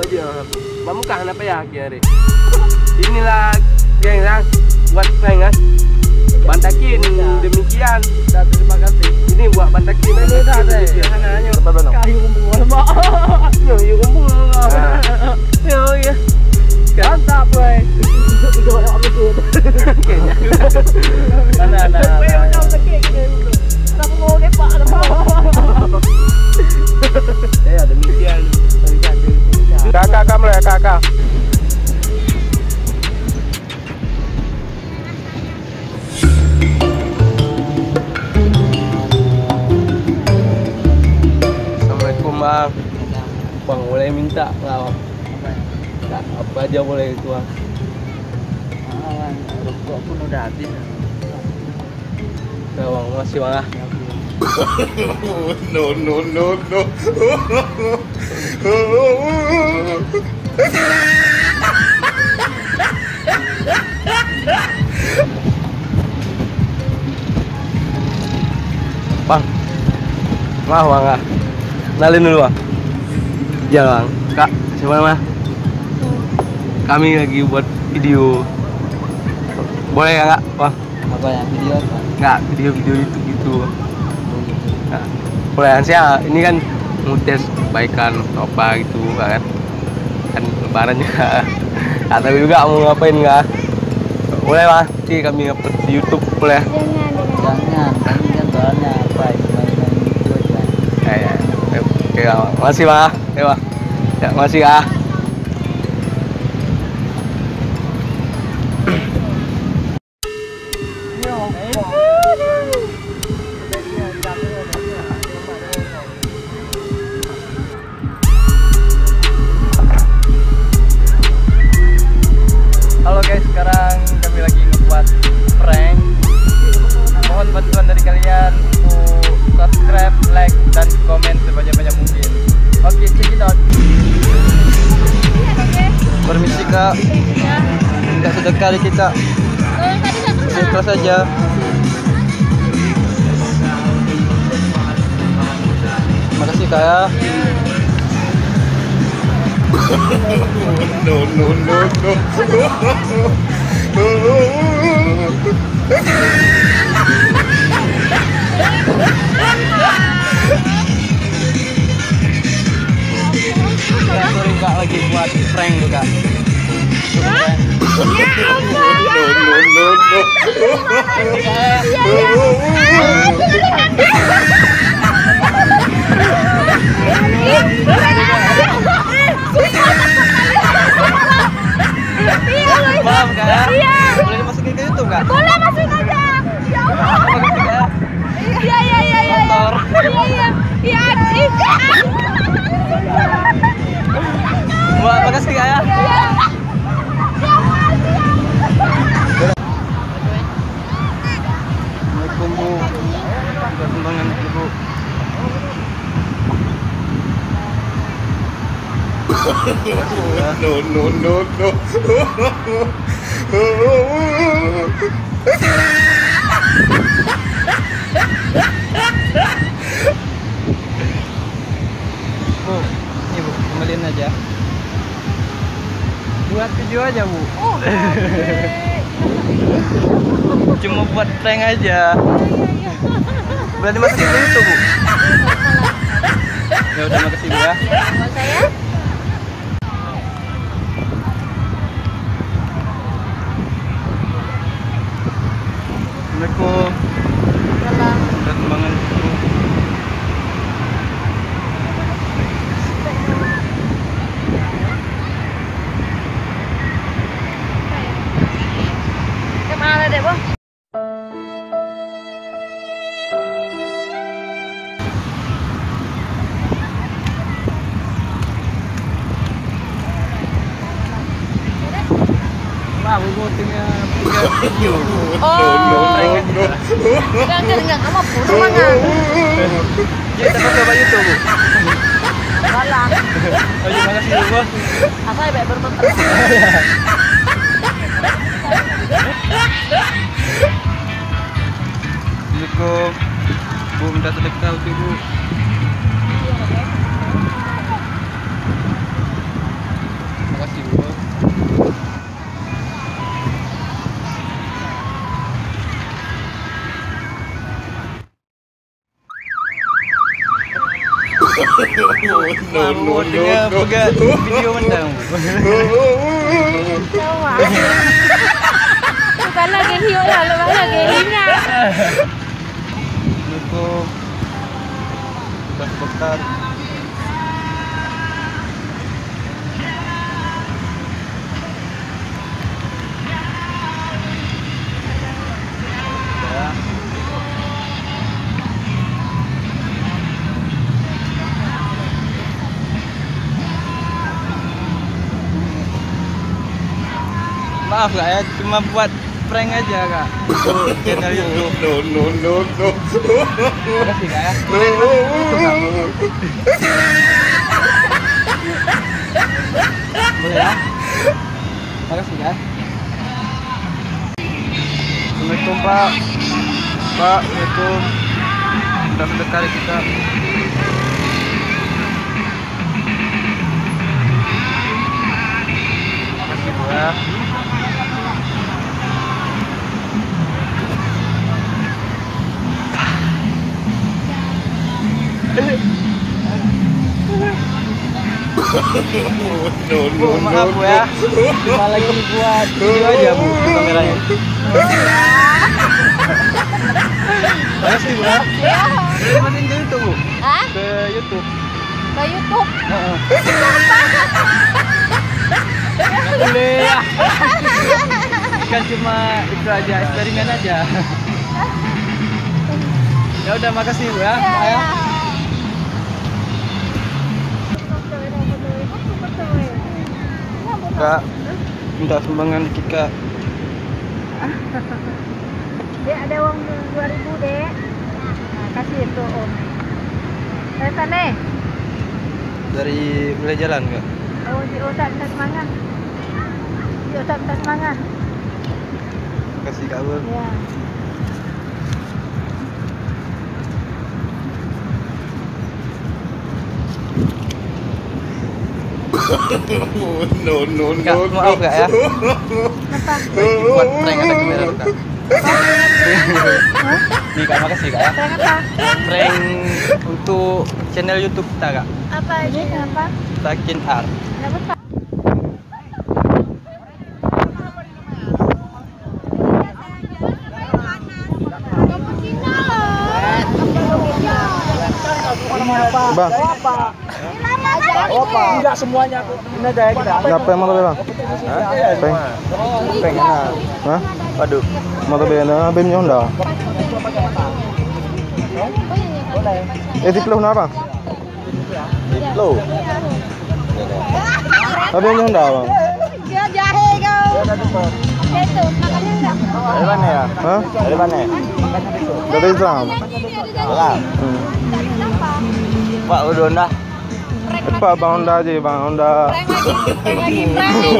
aja. Mamukahan apa ya kira? Inilah geng sang buat prank kan. Bantakin demikian. Terima kasih. Ini buat bantakin aja dah deh. Kayu kumpul mak. Yo kumpul. Yo ya. Mantap, boy. Itu yang aku tuh. Nah. Kenapa mau kepak? Ya demikian. Kakak kamu ya kakak. Assalamualaikum bang. Bang boleh minta nggak? Nggak apa aja boleh itu bang. Rokok pun udah habis. Ya bang masih bang. No. Bang, maaf bang kak. Kenalin dulu bang. Ya bang, kak siapa nama? Kami lagi buat video. Boleh ya kak bang? Apa ya video apa? Nggak, video YouTube gitu. Nah, boleh saya ini kan mau tes kebaikan apa gitu kan lebaran juga. Nah, tapi juga mau ngapain nggak? Boleh lah, nanti kami upload di YouTube boleh. Jangan, ini kan soalnya apa? Main video aja. Ya. Oke, makasih bang. Ya bang. Ya, makasih ya. Halo guys, sekarang kami lagi ngebuat prank. Mohon bantuan dari kalian untuk subscribe, like, dan komen sebanyak-banyak mungkin. Oke, check it out. Permisi kak, minta sedekah dari kita. Ikhlas saja. Makasih kak ya. No. Sorry kak, lagi buat prank tuh kak. Maaf kak ya. Boleh dimasukin ke YouTube kak? Boleh masukin aja. Ya Allah. Makasih kak ya. Iya. Motor. Iya. Wah, makasih kak ya. Assalamualaikum bu. Sumbangan ibu. No. Bu, ini bu, kembaliin aja. Buat video aja bu. Cuma buat prank aja. Berarti masukin ke YouTube bu. Ya udah makasih bu ya. Mau saya? Assalamualaikum. Udah sumbangan bu. Kemana deh, Bang? Pak, bu timnya 3 video. Enggak, kamu puru mana? Kita coba YouTube bu. Galang. Oh, terima kasih bu. Apa ya, berbentuk. Assalamualaikum. Bu minta sedekah untuk ibu. no, Dengan pegang video mendang. Coba. Bukan lagi hiu lah, lepas lagi hina. Assalamualaikum. Sudah sebentar. Maaf kak ya, cuma buat prank aja kak untuk channel YouTube. no. Makasih kak ya. Boleh ya? Makasih kak. Assalamualaikum Pak. Pak, Assalamualaikum. Sudah sedekah kita. Makasih Bu ya. Bu, maaf Bu ya. Cuma lagi buat video aja Bu, kameranya. Makasih Bu ya. Ya. Dimasukin ke YouTube Bu? Hah? Ke YouTube. Ke YouTube. Boleh ya. Kan cuma itu aja, eksperimen aja. Ya udah, makasih Bu ya. Ya, ya. Kak, minta sumbangan dikit Kak. Dek, ada uang 2.000 dek. Nah, kasih itu om. Dari sana. Dari mulai jalan Kak. Oh, di otak minta semangat. Di otak minta semangat. Makasih Kak Bu. Ya. No. Kak, maaf Kak ya. Kenapa? Buat prank ada kamera tuh, Kak. Nih Kak, makasih Kak ya. Prank apa? Prank untuk channel YouTube kita Kak. Apa ini? Kenapa? Takin Art. Kenapa Pak? Bang, Enggak semuanya aku. Ini aja ya kita. ngapain motor bang? Peng, Prank enak. hah? Waduh. Motor bang, BM Honda. Di Pluh apa? Lo. BM Honda bang. Dia jahe kau. Itu makannya enggak? Dari mana ya? Hah? Dari mana? Dari Islam. Salam. Pak udah dah. Pak bang Honda aja bang Honda. Prank lagi, prank.